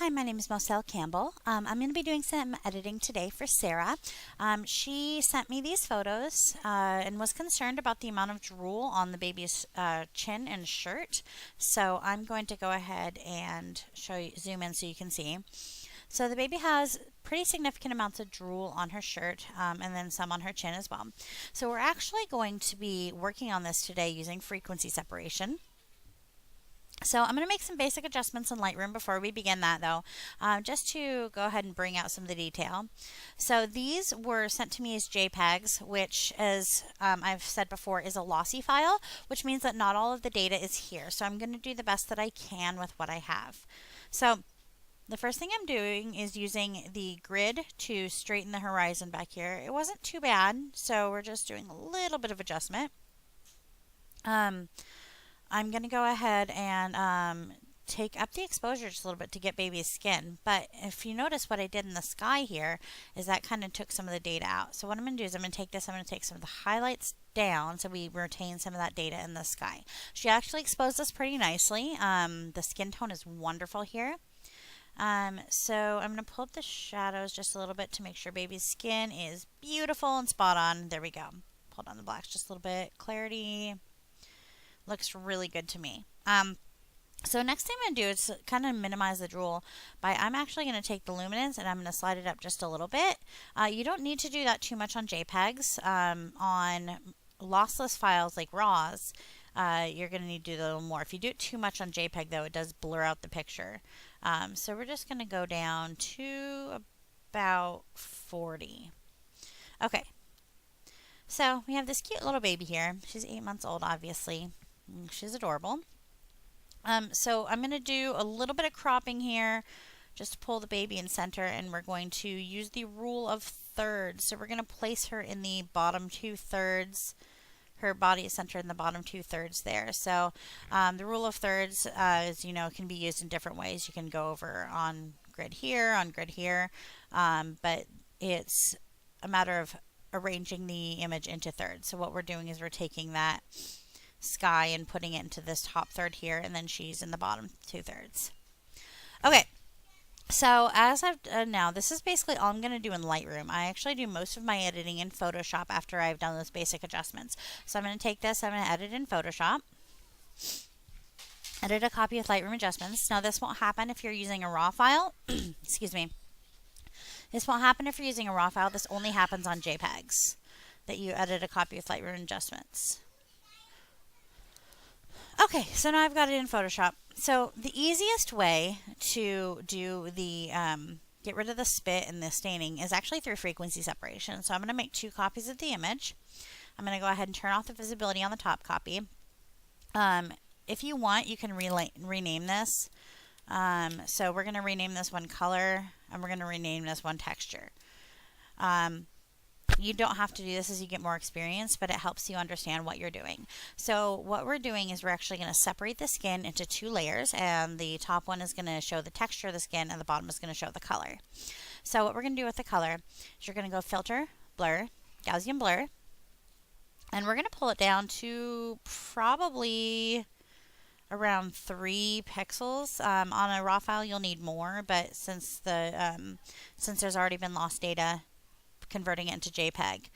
Hi, my name is Moselle Campbell. I'm going to be doing some editing today for Sarah. She sent me these photos and was concerned about the amount of drool on the baby's chin and shirt. So I'm going to go ahead and zoom in so you can see. So the baby has pretty significant amounts of drool on her shirt and then some on her chin as well. So we're actually going to be working on this today using frequency separation. So I'm going to make some basic adjustments in Lightroom before we begin that though, just to go ahead and bring out some of the detail. So these were sent to me as JPEGs, which as I've said before is a lossy file, which means that not all of the data is here. So I'm going to do the best that I can with what I have. So the first thing I'm doing is using the grid to straighten the horizon back here. It wasn't too bad, so we're just doing a little bit of adjustment. I'm going to go ahead and take up the exposure just a little bit to get baby's skin. But if you notice what I did in the sky here is that kind of took some of the data out. So what I'm going to do is I'm going to take some of the highlights down so we retain some of that data in the sky. She actually exposed this pretty nicely. The skin tone is wonderful here. So I'm going to pull up the shadows just a little bit to make sure baby's skin is beautiful and spot on. There we go. Pull down the blacks just a little bit. Clarity. Looks really good to me. So next thing I'm going to do is kind of minimize the drool by I'm actually going to take the luminance and I'm going to slide it up just a little bit. You don't need to do that too much on JPEGs. On lossless files like RAWs, you're going to need to do a little more. If you do it too much on JPEG though, it does blur out the picture. So we're just going to go down to about 40. Okay. So we have this cute little baby here. She's 8 months old, obviously. She's adorable. So I'm going to do a little bit of cropping here just to pull the baby in center, and we're going to use the rule of thirds. So we're going to place her in the bottom 2/3. Her body is centered in the bottom 2/3 there. So the rule of thirds, as you know, can be used in different ways. You can go over on grid here, but it's a matter of arranging the image into thirds. So what we're doing is we're taking that sky and putting it into this top third here, and then she's in the bottom 2/3. Okay, so as I've done now, this is basically all I'm going to do in Lightroom. I actually do most of my editing in Photoshop after I've done those basic adjustments. So I'm going to take this, I'm going to edit in Photoshop, edit a copy with Lightroom adjustments. Now this won't happen if you're using a RAW file. Excuse me. This won't happen if you're using a RAW file. This only happens on JPEGs, that you edit a copy with Lightroom adjustments. Okay, so now I've got it in Photoshop. So the easiest way to do the get rid of the spit and the staining is actually through frequency separation. So I'm going to make 2 copies of the image. I'm going to go ahead and turn off the visibility on the top copy. If you want, you can rename this. So we're going to rename this one color, and we're going to rename this one texture. You don't have to do this as you get more experience, but it helps you understand what you're doing. So what we're doing is we're actually going to separate the skin into 2 layers, and the top one is going to show the texture of the skin, and the bottom is going to show the color. So what we're going to do with the color is you're going to go Filter, Blur, Gaussian Blur, and we're going to pull it down to probably around 3 pixels. On a RAW file you'll need more, but since there's already been lost data converting it into JPEG,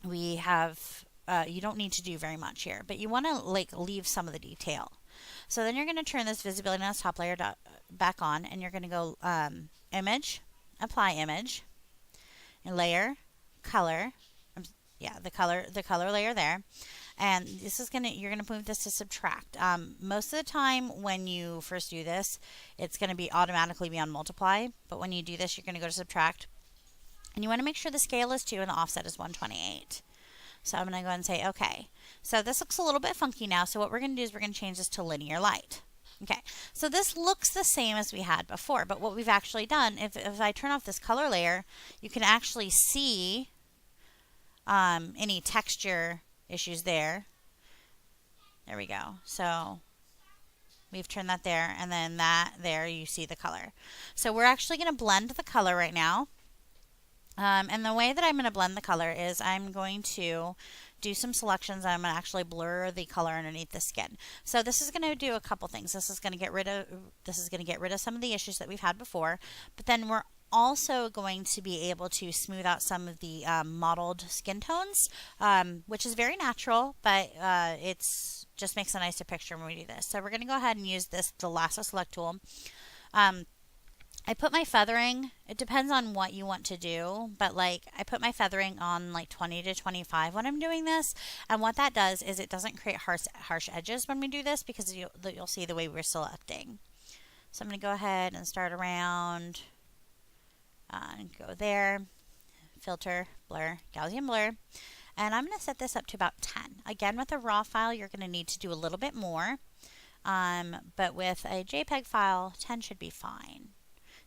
we have you don't need to do very much here, but you want to leave some of the detail. So then you're going to turn this visibility on this top layer back on, and you're going to go Image, Apply Image, and Layer, Color. The color layer there. And this is you're gonna move this to subtract. Most of the time when you first do this, it's gonna automatically be on multiply, but when you do this, you're gonna go to subtract. And you want to make sure the scale is 2 and the offset is 128. So I'm going to go ahead and say OK. So this looks a little bit funky now. So what we're going to do is we're going to change this to linear light. Okay, so this looks the same as we had before, but what we've actually done, if I turn off this color layer, you can actually see any texture issues there. There we go. So we've turned that there, and then that there you see the color. So we're actually going to blend the color right now. And the way that I'm going to blend the color is I'm going to do some selections. I'm going to actually blur the color underneath the skin. So this is going to do a couple things. This is going to get rid of some of the issues that we've had before, but then we're also going to be able to smooth out some of the mottled skin tones, which is very natural, but it's just makes a nicer picture when we do this. So we're going to go ahead and use the lasso select tool. I put my feathering, it depends on what you want to do, but like I put my feathering on like 20 to 25 when I'm doing this. And what that does is it doesn't create harsh edges when we do this, because you'll see the way we're selecting. So I'm going to go ahead and start around and go there, filter, blur, Gaussian blur. And I'm going to set this up to about 10. Again, with a raw file, you're going to need to do a little bit more. But with a JPEG file, 10 should be fine,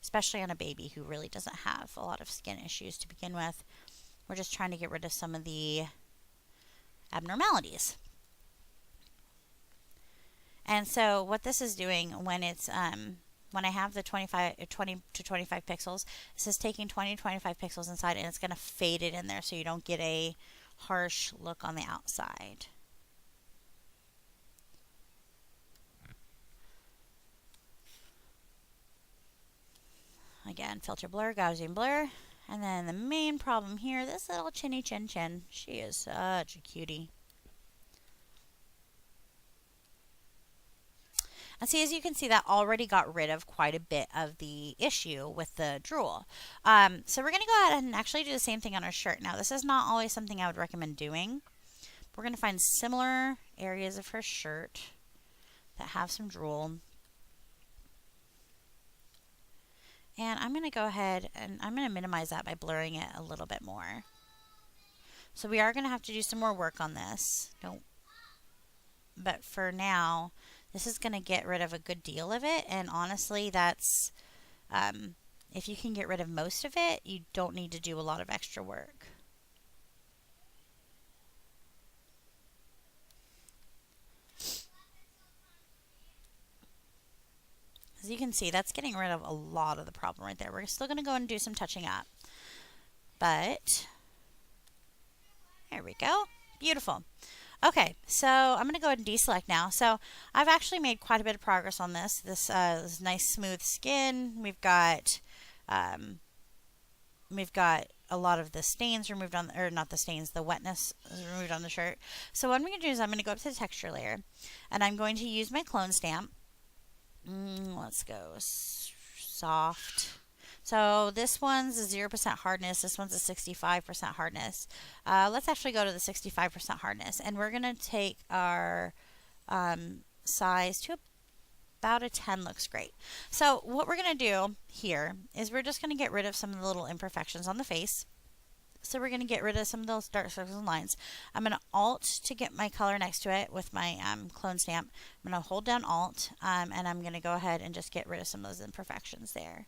especially on a baby who really doesn't have a lot of skin issues to begin with. We're just trying to get rid of some of the abnormalities. And so what this is doing when it's when I have the 20 to 25 pixels, this is taking 20 to 25 pixels inside, and it's going to fade it in there so you don't get a harsh look on the outside. Again, filter blur, Gaussian blur. And then the main problem here, this little chinny chin chin. She is such a cutie. And see, as you can see, that already got rid of quite a bit of the issue with the drool. So we're going to go ahead and actually do the same thing on our shirt. Now, this is not always something I would recommend doing. We're going to find similar areas of her shirt that have some drool. And I'm going to go ahead and I'm going to minimize that by blurring it a little bit more. So we are going to have to do some more work on this. But for now, this is going to get rid of a good deal of it. And honestly, that's if you can get rid of most of it, you don't need to do a lot of extra work. As you can see, that's getting rid of a lot of the problem right there. We're still going to go and do some touching up. But there we go. Beautiful. Okay, so I'm going to go ahead and deselect now. So I've actually made quite a bit of progress on this. This nice smooth skin. We've got a lot of the stains removed on, or not the stains, the wetness removed on the shirt. So what I'm going to do is I'm going to go up to the texture layer, and I'm going to use my clone stamp. Let's go soft. So this one's a 0% hardness. This one's a 65% hardness. Let's actually go to the 65% hardness. And we're going to take our size to about a 10 looks great. So what we're going to do here is we're just going to get rid of some of the little imperfections on the face. So we're going to get rid of some of those dark circles and lines. I'm going to Alt to get my color next to it with my clone stamp. I'm going to hold down Alt, and I'm going to go ahead and just get rid of some of those imperfections there.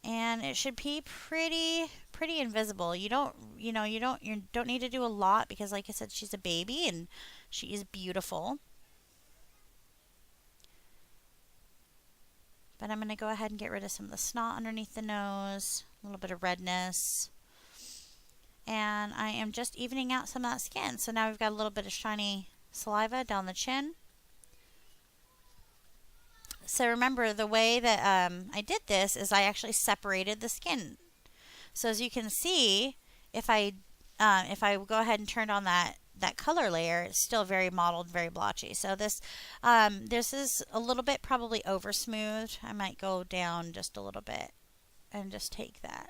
And it should be pretty invisible. You don't need to do a lot because, like I said, she's a baby and she is beautiful. But I'm going to go ahead and get rid of some of the snot underneath the nose, a little bit of redness. And I am just evening out some of that skin. So now we've got a little bit of shiny saliva down the chin. So remember, the way that I did this is I actually separated the skin. So as you can see, if I go ahead and turn on that color layer, it's still very mottled, very blotchy. So this is a little bit probably over smooth. I might go down just a little bit and just take that.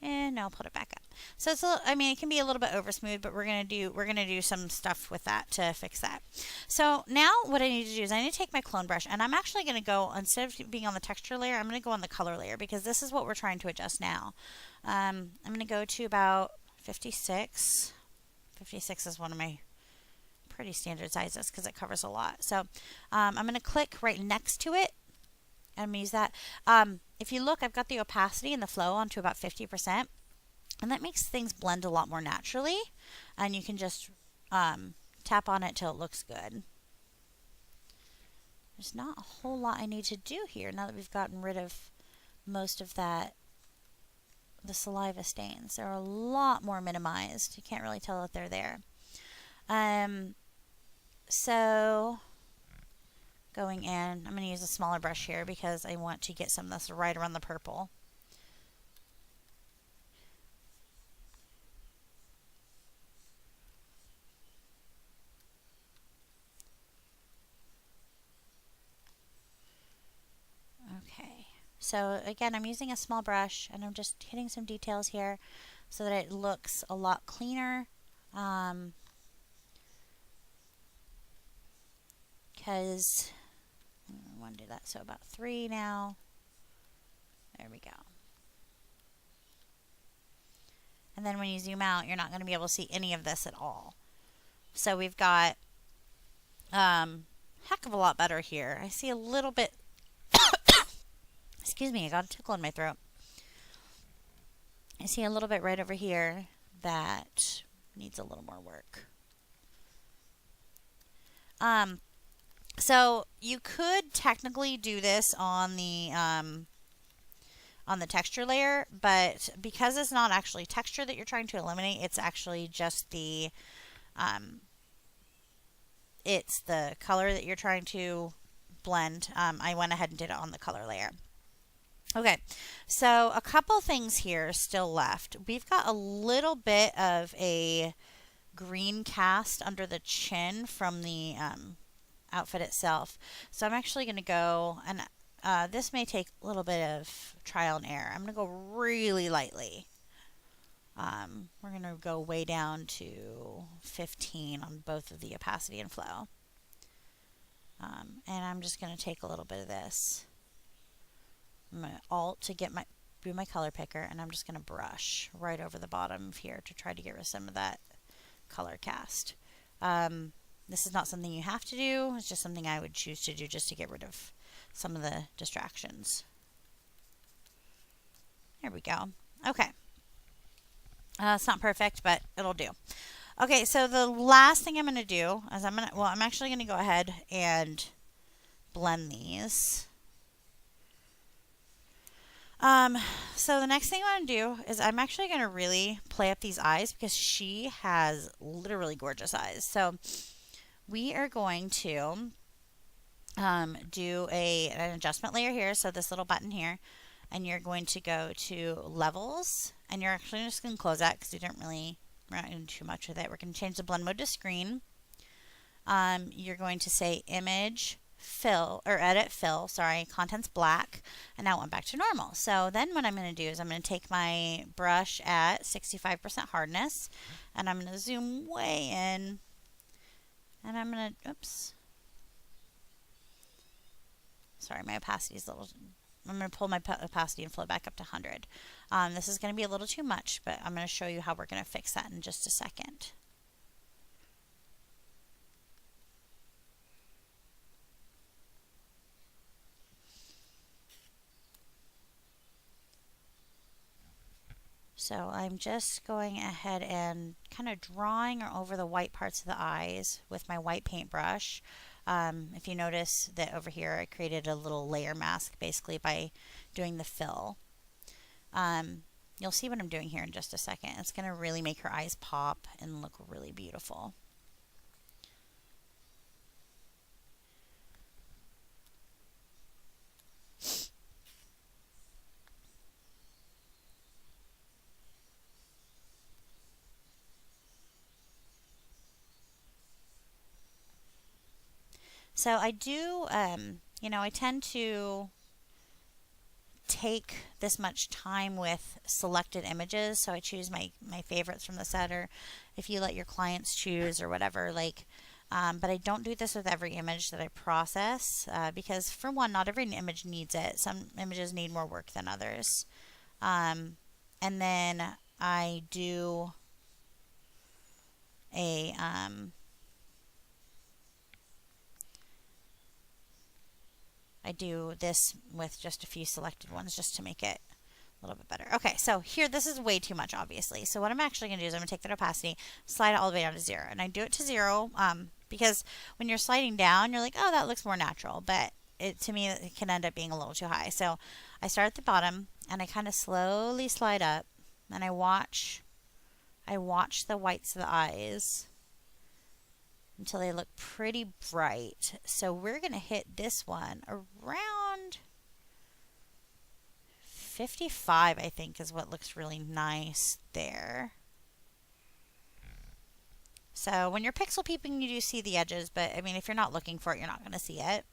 And I'll put it back up. So it's it can be a little bit over smooth, but we're gonna do some stuff with that to fix that. So now what I need to do is I need to take my clone brush, and I'm actually gonna go, instead of being on the texture layer, I'm gonna go on the color layer because this is what we're trying to adjust now. I'm gonna go to about 56. 56 is one of my pretty standard sizes because it covers a lot. So I'm gonna click right next to it. I'm going to use that. If you look, I've got the opacity and the flow onto about 50%. And that makes things blend a lot more naturally. And you can just tap on it till it looks good. There's not a whole lot I need to do here now that we've gotten rid of most of that the saliva stains. They're a lot more minimized. You can't really tell that they're there. So going in, I'm going to use a smaller brush here because I want to get some of this right around the purple. Okay, so again, I'm using a small brush and I'm just hitting some details here so that it looks a lot cleaner. Because I want to do that, so about 3 now. There we go. And then when you zoom out, you're not going to be able to see any of this at all. So we've got heck of a lot better here. I see a little bit, excuse me, I got a tickle in my throat. I see a little bit right over here that needs a little more work. So you could technically do this on the texture layer, but because it's not actually texture that you're trying to eliminate, it's actually just the it's the color that you're trying to blend. I went ahead and did it on the color layer. Okay, so a couple things here still left. We've got a little bit of a green cast under the chin from the outfit itself. So I'm actually going to go, and this may take a little bit of trial and error. I'm going to go really lightly. We're going to go way down to 15 on both of the opacity and flow. And I'm just going to take a little bit of this. I'm going to alt to get do my color picker, and I'm just going to brush right over the bottom of here to try to get rid of some of that color cast. This is not something you have to do. It's just something I would choose to do just to get rid of some of the distractions. There we go. Okay. It's not perfect, but it'll do. Okay, so the last thing I'm going to do is I'm actually going to go ahead and blend these. So the next thing I'm going to do is I'm actually going to really play up these eyes because she has literally gorgeous eyes. So we are going to do an adjustment layer here. So this little button here, and you're going to go to levels, and you're actually just going to close that because we're not going to do too much with it. We're going to change the blend mode to screen. You're going to say image fill, or edit fill, sorry, contents black, and now it went back to normal. So then what I'm going to do is I'm going to take my brush at 65% hardness, and I'm going to zoom way in, and I'm going to, oops, sorry, my opacity is a little, I'm going to pull my opacity and flow back up to 100. This is going to be a little too much, but I'm going to show you how we're going to fix that in just a second. So I'm just going ahead and kind of drawing over the white parts of the eyes with my white paintbrush. If you notice that over here I created a little layer mask basically by doing the fill. You'll see what I'm doing here in just a second. It's going to really make her eyes pop and look really beautiful. So I do, I tend to take this much time with selected images. So I choose my favorites from the set, or if you let your clients choose or whatever, like, but I don't do this with every image that I process because for one, not every image needs it. Some images need more work than others. And then I do a, I do this with just a few selected ones just to make it a little bit better. Okay, so here, this is way too much, obviously. So what I'm actually going to do is I'm going to take that opacity, slide it all the way down to 0. And I do it to 0 because when you're sliding down, you're like, oh, that looks more natural. But to me, it can end up being a little too high. So I start at the bottom, and I kind of slowly slide up and I watch the whites of the eyes until they look pretty bright. So we're going to hit this one around 55, I think, is what looks really nice there. So when you're pixel peeping, you do see the edges, but I mean, if you're not looking for it, you're not going to see it.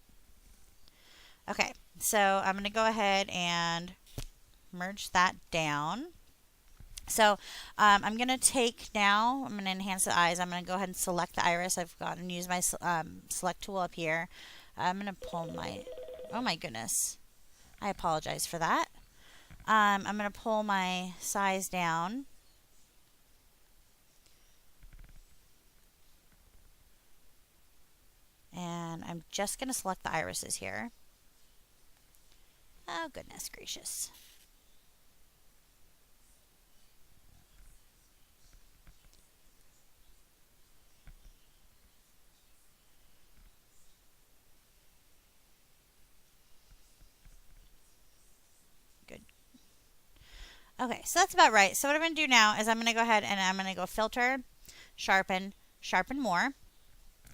Okay, so I'm going to go ahead and merge that down. So I'm going to take now, I'm going to enhance the eyes. I'm going to go ahead and select the iris. I've got and use my select tool up here. I'm going to pull my, oh my goodness, I apologize for that. I'm going to pull my size down. And I'm just going to select the irises here. Oh, goodness gracious. Good. Okay, so that's about right. So what I'm going to do now is I'm going to go ahead and I'm going to go filter, sharpen, sharpen more.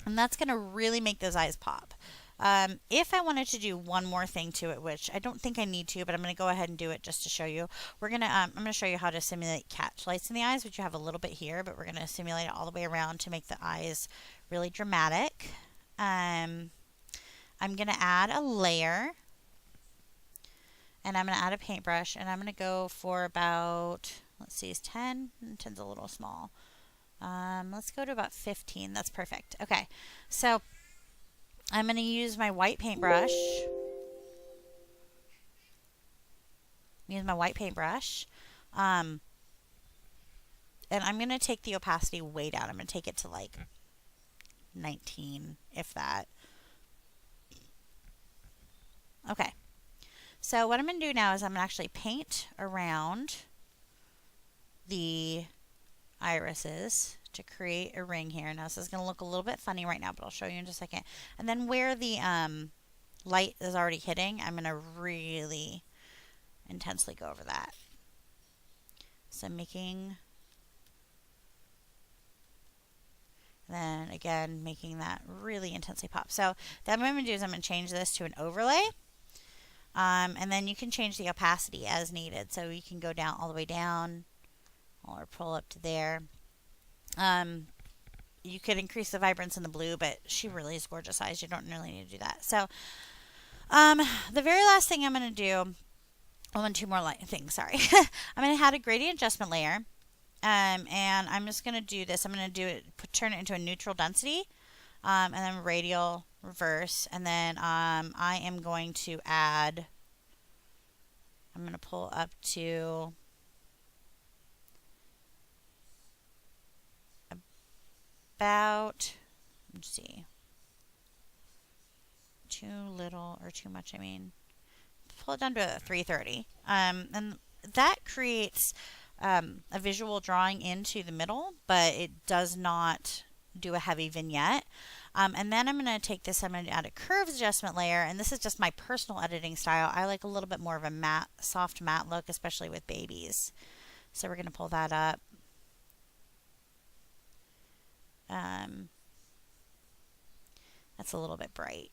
And that's going to really make those eyes pop. If I wanted to do one more thing to it, which I don't think I need to, but I'm going to go ahead and do it just to show you. We're going to, I'm going to show you how to simulate catch lights in the eyes, which you have a little bit here, but we're going to simulate it all the way around to make the eyes really dramatic. I'm going to add a layer, and I'm going to add a paintbrush, and I'm going to go for about, let's see, is 10? 10's a little small. Let's go to about 15. That's perfect. Okay, so I'm going to use my white paintbrush. And I'm going to take the opacity way down. I'm going to take it to like 19, if that. Okay. So what I'm going to do now is I'm going to actually paint around the irises to create a ring here. Now this is going to look a little bit funny right now, but I'll show you in just a second. And then where the light is already hitting, I'm going to really intensely go over that. So making, then again, making that really intensely pop. So then what I'm going to do is I'm going to change this to an overlay. And then you can change the opacity as needed. So you can go down all the way down or pull up to there. You could increase the vibrance in the blue, but she really is gorgeous eyes. You don't really need to do that. So the very last thing I'm going to do, two more things, sorry. I'm going to add a gradient adjustment layer. And I'm just going to do this. I'm going to do it, turn it into a neutral density, and then radial, reverse, and then I am going to add, I'm going to pull up to about, let's see, too little or too much, I mean, pull it down to 330. And that creates a visual drawing into the middle, but it does not do a heavy vignette. And then I'm going to take this, I'm going to add a curves adjustment layer, and this is just my personal editing style. I like a little bit more of a matte, soft matte look, especially with babies. So we're going to pull that up. That's a little bit bright.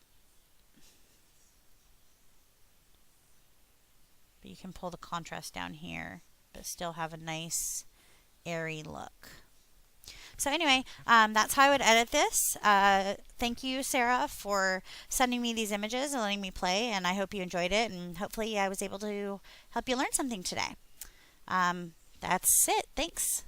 But you can pull the contrast down here, but still have a nice airy look. So anyway, that's how I would edit this. Thank you, Sarah, for sending me these images and letting me play, and I hope you enjoyed it, and hopefully I was able to help you learn something today. That's it. Thanks.